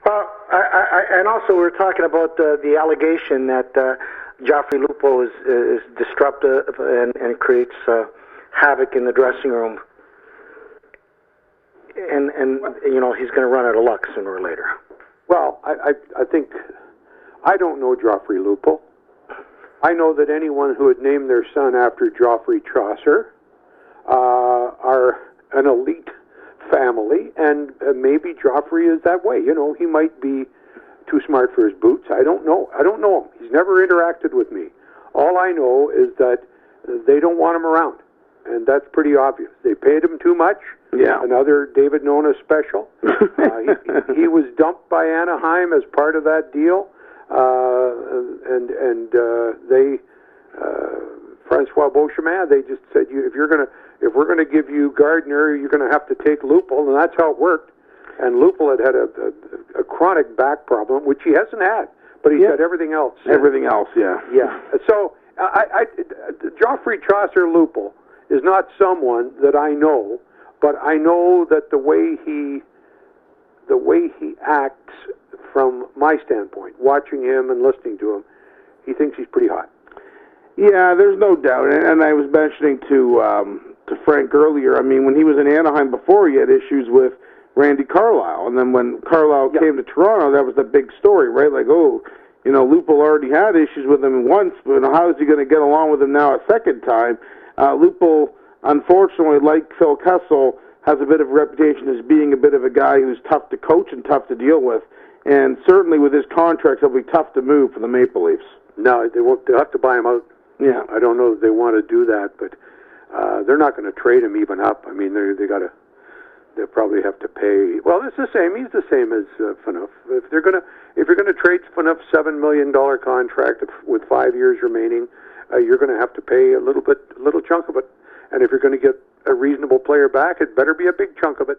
Well, and also we're talking about the allegation that Joffrey Lupul is disruptive and creates havoc in the dressing room. And he's going to run out of luck sooner or later. Well, I think, I don't know Joffrey Lupul. I know that anyone who would name their son after Joffrey Chaucer are an elite family, and maybe Joffrey is that way. He might be too smart for his boots. I don't know him. He's never interacted with me. All I know is that they don't want him around, and that's pretty obvious. They paid him too much. Yeah. Another David Nona special. He was dumped by Anaheim as part of that deal, and they Francois Beauchemin. They just said, if we're gonna give you Gardner, you're gonna have to take Lupul, and that's how it worked. And Lupul had a chronic back problem, which he hasn't had, but he's had everything else. Everything else, yeah. Yeah. So Joffrey Chaucer Lupul is not someone that I know, but I know that the way he acts, from my standpoint, watching him and listening to him, he thinks he's pretty hot. Yeah, there's no doubt. And I was mentioning to Frank earlier, I mean, when he was in Anaheim before, he had issues with Randy Carlyle. And then when Carlyle came to Toronto, that was the big story, right? Like, Lupul already had issues with him once, but how is he going to get along with him now a second time? Lupul, unfortunately, like Phil Kessel, has a bit of a reputation as being a bit of a guy who's tough to coach and tough to deal with. And certainly with his contracts, it'll be tough to move for the Maple Leafs. No, they won't. They'll have to buy him out. Yeah. I don't know if they want to do that, but they're not going to trade him even up. I mean, they'll probably have to pay. Well, it's the same. He's the same as Phaneuf. If you're going to trade Phaneuf's $7 million contract with 5 years remaining, you're going to have to pay a little chunk of it. And if you're going to get a reasonable player back, it better be a big chunk of it.